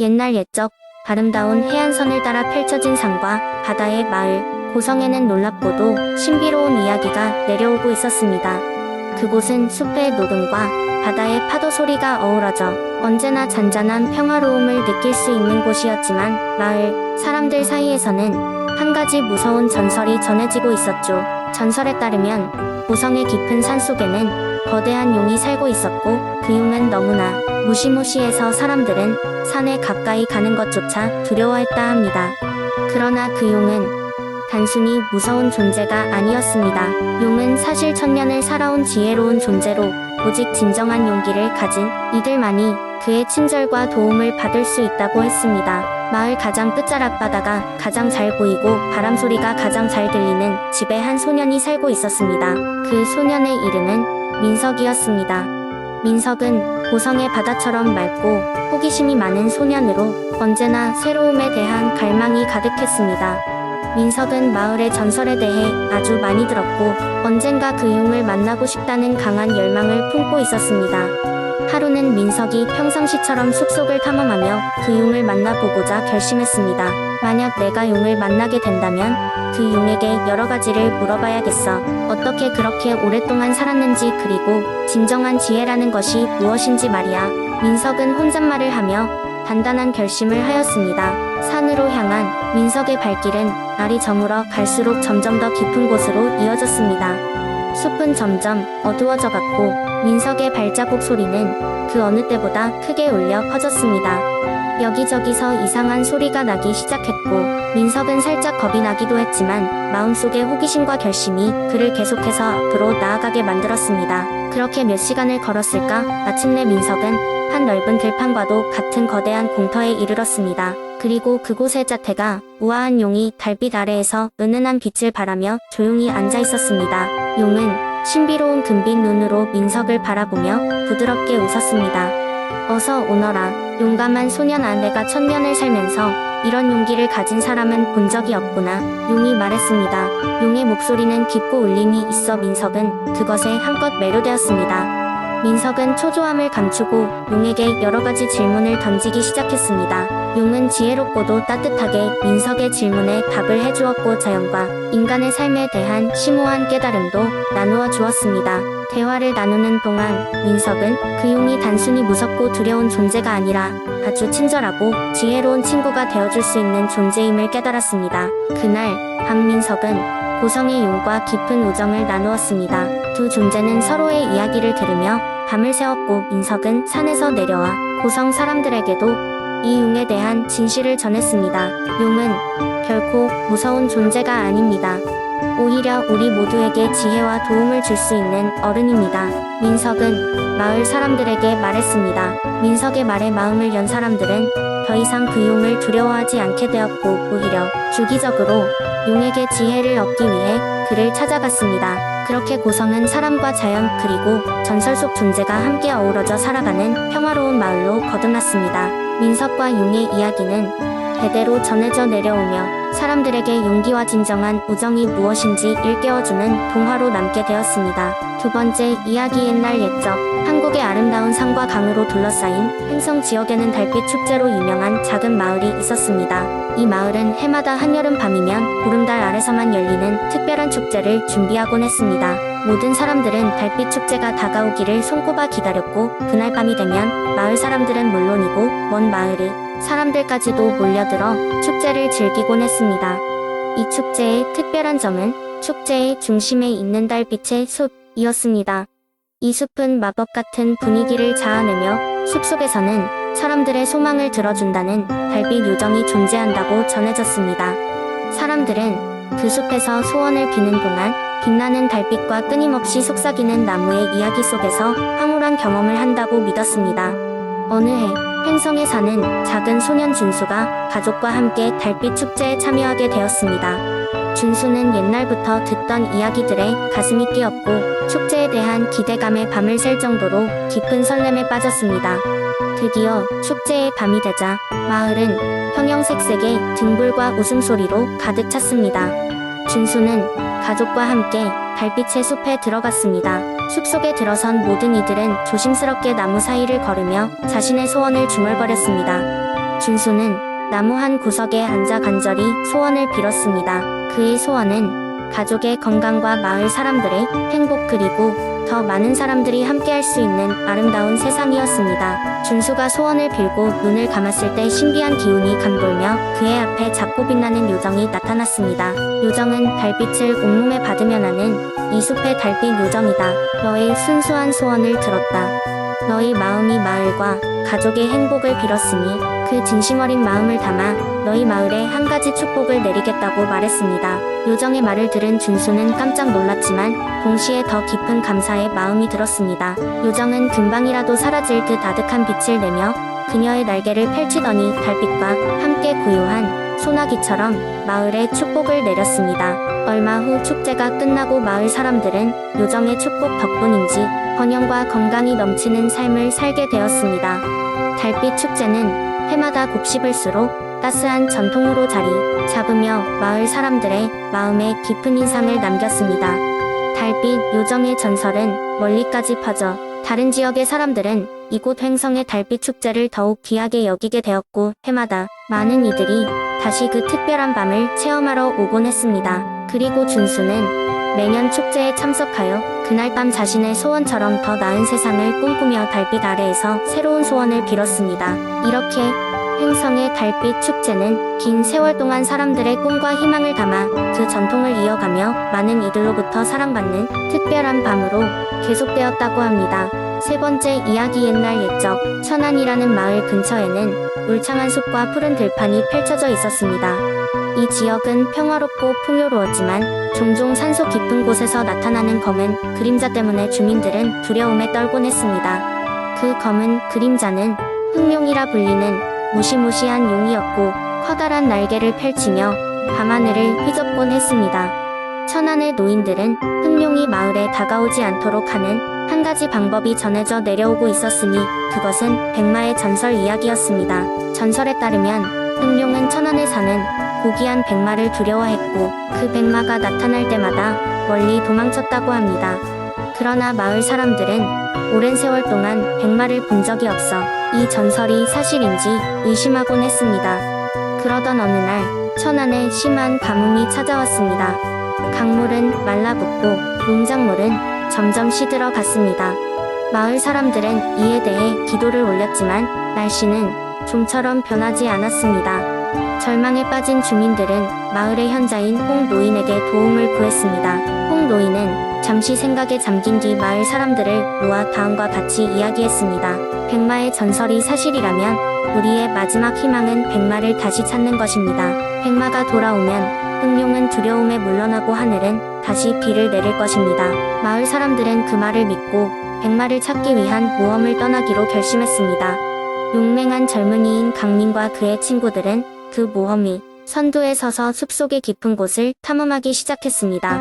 옛날 옛적 아름다운 해안선을 따라 펼쳐진 산과 바다의 마을 고성에는 놀랍고도 신비로운 이야기가 내려오고 있었습니다. 그곳은 숲의 녹음과 바다의 파도 소리가 어우러져 언제나 잔잔한 평화로움을 느낄 수 있는 곳이었지만 마을 사람들 사이에서는 한 가지 무서운 전설이 전해지고 있었죠. 전설에 따르면 고성의 깊은 산속에는 거대한 용이 살고 있었고 그 용은 너무나 무시무시해서 사람들은 산에 가까이 가는 것조차 두려워했다 합니다. 그러나 그 용은 단순히 무서운 존재가 아니었습니다. 용은 사실 천년을 살아온 지혜로운 존재로 오직 진정한 용기를 가진 이들만이 그의 친절과 도움을 받을 수 있다고 했습니다. 마을 가장 끝자락 바다가 가장 잘 보이고 바람소리가 가장 잘 들리는 집에 한 소년이 살고 있었습니다. 그 소년의 이름은 민석이었습니다. 민석은 고성의 바다처럼 맑고 호기심이 많은 소년으로 언제나 새로움에 대한 갈망이 가득했습니다. 민석은 마을의 전설에 대해 아주 많이 들었고 언젠가 그 용을 만나고 싶다는 강한 열망을 품고 있었습니다. 하루는 민석이 평상시처럼 숲속을 탐험하며 그 용을 만나보고자 결심했습니다. 만약 내가 용을 만나게 된다면 그 용에게 여러 가지를 물어봐야겠어. 어떻게 그렇게 오랫동안 살았는지 그리고 진정한 지혜라는 것이 무엇인지 말이야. 민석은 혼잣말을 하며 단단한 결심을 하였습니다. 산으로 향한 민석의 발길은 날이 저물어 갈수록 점점 더 깊은 곳으로 이어졌습니다. 숲은 점점 어두워져 갔고 민석의 발자국 소리는 그 어느 때보다 크게 울려 퍼졌습니다. 여기저기서 이상한 소리가 나기 시작했고 민석은 살짝 겁이 나기도 했지만 마음속의 호기심과 결심이 그를 계속해서 앞으로 나아가게 만들었습니다. 그렇게 몇 시간을 걸었을까 마침내 민석은 한 넓은 들판과도 같은 거대한 공터에 이르렀습니다. 그리고 그곳의 자태가 우아한 용이 달빛 아래에서 은은한 빛을 발하며 조용히 앉아 있었습니다. 용은 신비로운 금빛 눈으로 민석을 바라보며 부드럽게 웃었습니다. 어서 오너라. 용감한 소년아, 내가 천년을 살면서 이런 용기를 가진 사람은 본 적이 없구나. 용이 말했습니다. 용의 목소리는 깊고 울림이 있어 민석은 그것에 한껏 매료되었습니다. 민석은 초조함을 감추고 용에게 여러 가지 질문을 던지기 시작했습니다. 용은 지혜롭고도 따뜻하게 민석의 질문에 답을 해주었고 자연과 인간의 삶에 대한 심오한 깨달음도 나누어 주었습니다. 대화를 나누는 동안 민석은 그 용이 단순히 무섭고 두려운 존재가 아니라 아주 친절하고 지혜로운 친구가 되어줄 수 있는 존재임을 깨달았습니다. 그날 밤 민석은 고성의 용과 깊은 우정을 나누었습니다. 두 존재는 서로의 이야기를 들으며 밤을 새웠고 민석은 산에서 내려와 고성 사람들에게도 이 용에 대한 진실을 전했습니다. 용은 결코 무서운 존재가 아닙니다. 오히려 우리 모두에게 지혜와 도움을 줄 수 있는 어른입니다. 민석은 마을 사람들에게 말했습니다. 민석의 말에 마음을 연 사람들은 더 이상 그 용을 두려워하지 않게 되었고 오히려 주기적으로 용에게 지혜를 얻기 위해 그를 찾아갔습니다. 그렇게 고성은 사람과 자연 그리고 전설 속 존재가 함께 어우러져 살아가는 평화로운 마을로 거듭났습니다. 민석과 용의 이야기는 대대로 전해져 내려오며 사람들에게 용기와 진정한 우정이 무엇인지 일깨워주는 동화로 남게 되었습니다. 두 번째 이야기. 옛날 옛적 한국의 아름다운 산과 강으로 둘러싸인 횡성 지역에는 달빛 축제로 유명한 작은 마을이 있었습니다. 이 마을은 해마다 한여름 밤이면 보름달 아래서만 열리는 특별한 축제를 준비하곤 했습니다. 모든 사람들은 달빛 축제가 다가오기를 손꼽아 기다렸고 그날 밤이 되면 마을 사람들은 물론이고 먼 마을의 사람들까지도 몰려들어 축제를 즐기곤 했습니다. 이 축제의 특별한 점은 축제의 중심에 있는 달빛의 숲이었습니다. 이 숲은 마법 같은 분위기를 자아내며 숲속에서는 사람들의 소망을 들어준다는 달빛 요정이 존재한다고 전해졌습니다. 사람들은 그 숲에서 소원을 비는 동안 빛나는 달빛과 끊임없이 속삭이는 나무의 이야기 속에서 황홀한 경험을 한다고 믿었습니다. 어느 해 횡성에 사는 작은 소년 준수가 가족과 함께 달빛 축제에 참여하게 되었습니다. 준수는 옛날부터 듣던 이야기들에 가슴이 뛰었고 축제에 대한 기대감에 밤을 샐 정도로 깊은 설렘에 빠졌습니다. 드디어 축제의 밤이 되자 마을은 형형색색의 등불과 웃음소리로 가득 찼습니다. 준수는 가족과 함께 달빛의 숲에 들어갔습니다. 숲속에 들어선 모든 이들은 조심스럽게 나무 사이를 걸으며 자신의 소원을 중얼거렸습니다. 준수는 나무 한 구석에 앉아 간절히 소원을 빌었습니다. 그의 소원은 가족의 건강과 마을 사람들의 행복 그리고 더 많은 사람들이 함께할 수 있는 아름다운 세상이었습니다. 준수가 소원을 빌고 눈을 감았을 때 신비한 기운이 감돌며 그의 앞에 작고 빛나는 요정이 나타났습니다. 요정은 달빛을 온몸에 받으며 나는 이 숲의 달빛 요정이다. 너의 순수한 소원을 들었다. 너의 마음이 마을과 가족의 행복을 빌었으니 그 진심 어린 마음을 담아 너희 마을에 한 가지 축복을 내리겠다고 말했습니다. 요정의 말을 들은 준수는 깜짝 놀랐지만 동시에 더 깊은 감사의 마음이 들었습니다. 요정은 금방이라도 사라질 듯 아득한 빛을 내며 그녀의 날개를 펼치더니 달빛과 함께 고요한 소나기처럼 마을에 축복을 내렸습니다. 얼마 후 축제가 끝나고 마을 사람들은 요정의 축복 덕분인지 번영과 건강이 넘치는 삶을 살게 되었습니다. 달빛 축제는 해마다 곱씹을수록 따스한 전통으로 자리 잡으며 마을 사람들의 마음에 깊은 인상을 남겼습니다. 달빛 요정의 전설은 멀리까지 퍼져 다른 지역의 사람들은 이곳 횡성의 달빛 축제를 더욱 귀하게 여기게 되었고 해마다 많은 이들이 다시 그 특별한 밤을 체험하러 오곤 했습니다. 그리고 준수는 매년 축제에 참석하여 그날 밤 자신의 소원처럼 더 나은 세상을 꿈꾸며 달빛 아래에서 새로운 소원을 빌었습니다. 이렇게 횡성의 달빛 축제는 긴 세월 동안 사람들의 꿈과 희망을 담아 그 전통을 이어가며 많은 이들로부터 사랑받는 특별한 밤으로 계속되었다고 합니다. 세 번째 이야기 옛날 옛적 천안이라는 마을 근처에는 울창한 숲과 푸른 들판이 펼쳐져 있었습니다. 이 지역은 평화롭고 풍요로웠지만 종종 산속 깊은 곳에서 나타나는 검은 그림자 때문에 주민들은 두려움에 떨곤 했습니다. 그 검은 그림자는 흑룡이라 불리는 무시무시한 용이었고 커다란 날개를 펼치며 밤하늘을 휘젓곤 했습니다. 천안의 노인들은 흑룡이 마을에 다가오지 않도록 하는 한 가지 방법이 전해져 내려오고 있었으니 그것은 백마의 전설 이야기였습니다. 전설에 따르면 흑룡은 천안에 사는 고귀한 백마를 두려워했고 그 백마가 나타날 때마다 멀리 도망쳤다고 합니다. 그러나 마을 사람들은 오랜 세월 동안 백마를 본 적이 없어 이 전설이 사실인지 의심하곤 했습니다. 그러던 어느 날 천안에 심한 가뭄이 찾아왔습니다. 강물은 말라붙고 농작물은 점점 시들어 갔습니다. 마을 사람들은 이에 대해 기도를 올렸지만 날씨는 좀처럼 변하지 않았습니다. 절망에 빠진 주민들은 마을의 현자인 홍 노인에게 도움을 구했습니다. 홍 노인은 잠시 생각에 잠긴 뒤 마을 사람들을 모아 다음과 같이 이야기했습니다. 백마의 전설이 사실이라면 우리의 마지막 희망은 백마를 다시 찾는 것입니다. 백마가 돌아오면 흑룡은 두려움에 물러나고 하늘은 다시 비를 내릴 것입니다. 마을 사람들은 그 말을 믿고 백마를 찾기 위한 모험을 떠나기로 결심했습니다. 용맹한 젊은이인 강민과 그의 친구들은 그 모험이 선두에 서서 숲속의 깊은 곳을 탐험하기 시작했습니다.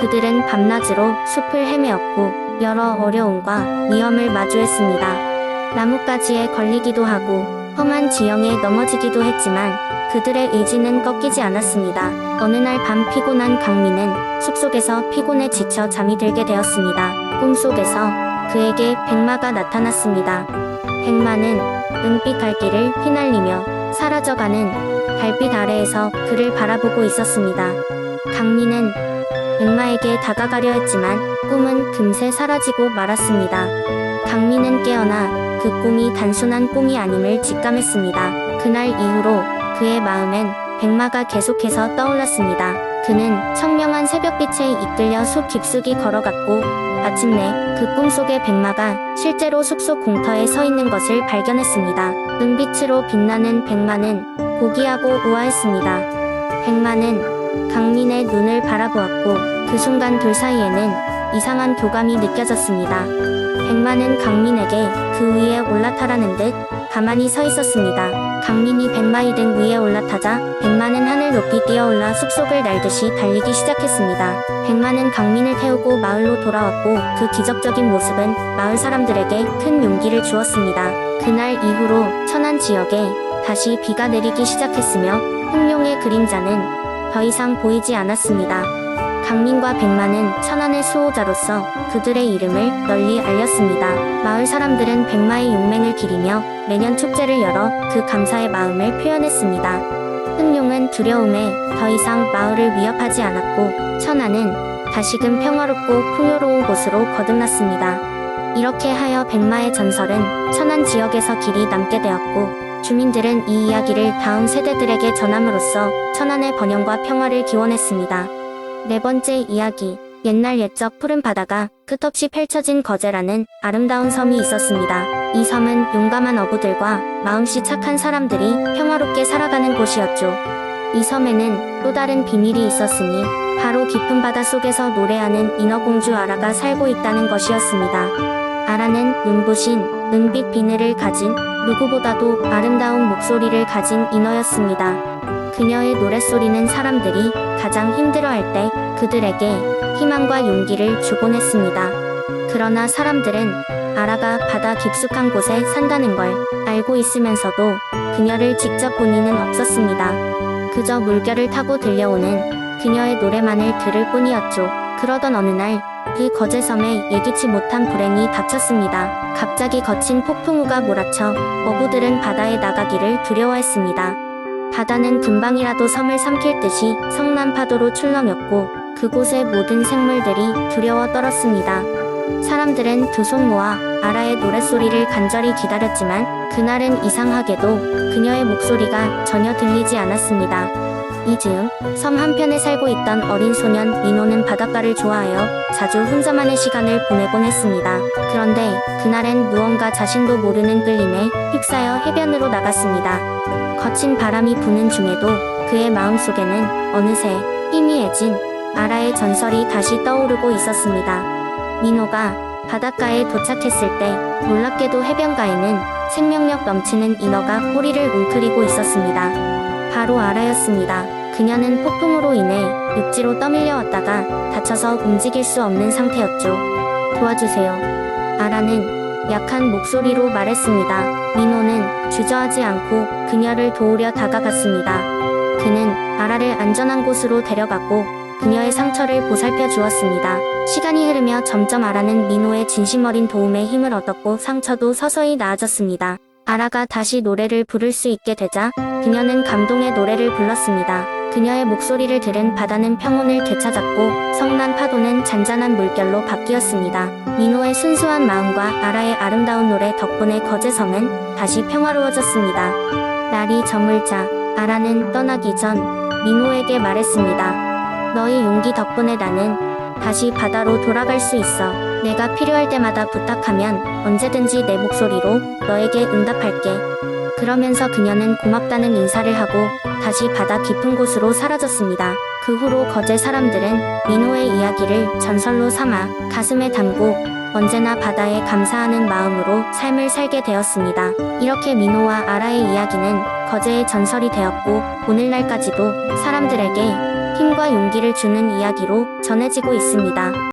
그들은 밤낮으로 숲을 헤매었고 여러 어려움과 위험을 마주했습니다. 나뭇가지에 걸리기도 하고 험한 지형에 넘어지기도 했지만 그들의 의지는 꺾이지 않았습니다. 어느 날 밤 피곤한 강민은 숲속에서 피곤에 지쳐 잠이 들게 되었습니다. 꿈속에서 그에게 백마가 나타났습니다. 백마는 은빛 갈기를 휘날리며 사라져가는 달빛 아래에서 그를 바라보고 있었습니다. 강민은 백마에게 다가가려 했지만 꿈은 금세 사라지고 말았습니다. 강민은 깨어나 그 꿈이 단순한 꿈이 아님을 직감했습니다. 그날 이후로 그의 마음엔 백마가 계속해서 떠올랐습니다. 그는 청명한 새벽빛에 이끌려 숲 깊숙이 걸어갔고 마침내 그 꿈속의 백마가 실제로 숲속 공터에 서 있는 것을 발견했습니다. 은빛으로 빛나는 백마는 고귀하고 우아했습니다. 백마는 강민의 눈을 바라보았고 그 순간 둘 사이에는 이상한 교감이 느껴졌습니다. 백마는 강민에게 그 위에 올라타라는 듯 가만히 서 있었습니다. 강민이 백마의 등 위에 올라타자 백마는 하늘 높이 뛰어올라 숲속을 날듯이 달리기 시작했습니다. 백마는 강민을 태우고 마을로 돌아왔고 그 기적적인 모습은 마을 사람들에게 큰 용기를 주었습니다. 그날 이후로 천안 지역에 다시 비가 내리기 시작했으며 흑룡의 그림자는 더 이상 보이지 않았습니다. 강민과 백마는 천안의 수호자로서 그들의 이름을 널리 알렸습니다. 마을 사람들은 백마의 용맹을 기리며 매년 축제를 열어 그 감사의 마음을 표현했습니다. 흑룡은 두려움에 더 이상 마을을 위협하지 않았고 천안은 다시금 평화롭고 풍요로운 곳으로 거듭났습니다. 이렇게 하여 백마의 전설은 천안 지역에서 길이 남게 되었고 주민들은 이 이야기를 다음 세대들에게 전함으로써 천안의 번영과 평화를 기원했습니다. 네 번째 이야기. 옛날 옛적 푸른 바다가 끝없이 펼쳐진 거제라는 아름다운 섬이 있었습니다. 이 섬은 용감한 어부들과 마음씨 착한 사람들이 평화롭게 살아가는 곳이었죠. 이 섬에는 또 다른 비밀이 있었으니 바로 깊은 바다 속에서 노래하는 인어공주 아라가 살고 있다는 것이었습니다. 아라는 눈부신 은빛 비늘을 가진 누구보다도 아름다운 목소리를 가진 인어였습니다. 그녀의 노랫소리는 사람들이 가장 힘들어할 때 그들에게 희망과 용기를 주곤 했습니다. 그러나 사람들은 아라가 바다 깊숙한 곳에 산다는 걸 알고 있으면서도 그녀를 직접 본 이는 없었습니다. 그저 물결을 타고 들려오는 그녀의 노래만을 들을 뿐이었죠. 그러던 어느 날 그 거제섬에 예기치 못한 불행이 닥쳤습니다. 갑자기 거친 폭풍우가 몰아쳐 어부들은 바다에 나가기를 두려워했습니다. 바다는 금방이라도 섬을 삼킬 듯이 성난 파도로 출렁였고 그곳의 모든 생물들이 두려워 떨었습니다. 사람들은 두 손 모아 아라의 노랫소리를 간절히 기다렸지만 그날은 이상하게도 그녀의 목소리가 전혀 들리지 않았습니다. 이 즈음 섬 한편에 살고 있던 어린 소년 민호는 바닷가를 좋아하여 자주 혼자만의 시간을 보내곤 했습니다. 그런데 그날엔 무언가 자신도 모르는 끌림에 휩싸여 해변으로 나갔습니다. 거친 바람이 부는 중에도 그의 마음속에는 어느새 희미해진 아라의 전설이 다시 떠오르고 있었습니다. 민호가 바닷가에 도착했을 때 놀랍게도 해변가에는 생명력 넘치는 인어가 꼬리를 웅크리고 있었습니다. 바로 아라였습니다. 그녀는 폭풍으로 인해 육지로 떠밀려 왔다가 다쳐서 움직일 수 없는 상태였죠. 도와주세요. 아라는 약한 목소리로 말했습니다. 민호는 주저하지 않고 그녀를 도우려 다가갔습니다. 그는 아라를 안전한 곳으로 데려갔고 그녀의 상처를 보살펴 주었습니다. 시간이 흐르며 점점 아라는 민호의 진심 어린 도움에 힘을 얻었고 상처도 서서히 나아졌습니다. 아라가 다시 노래를 부를 수 있게 되자 그녀는 감동의 노래를 불렀습니다. 그녀의 목소리를 들은 바다는 평온을 되찾았고 성난 파도는 잔잔한 물결로 바뀌었습니다. 민호의 순수한 마음과 아라의 아름다운 노래 덕분에 거제섬은 다시 평화로워졌습니다. 날이 저물자 아라는 떠나기 전 민호에게 말했습니다. 너의 용기 덕분에 나는 다시 바다로 돌아갈 수 있어. 내가 필요할 때마다 부탁하면 언제든지 내 목소리로 너에게 응답할게. 그러면서 그녀는 고맙다는 인사를 하고 다시 바다 깊은 곳으로 사라졌습니다. 그 후로 거제 사람들은 민호의 이야기를 전설로 삼아 가슴에 담고 언제나 바다에 감사하는 마음으로 삶을 살게 되었습니다. 이렇게 민호와 아라의 이야기는 거제의 전설이 되었고 오늘날까지도 사람들에게 힘과 용기를 주는 이야기로 전해지고 있습니다.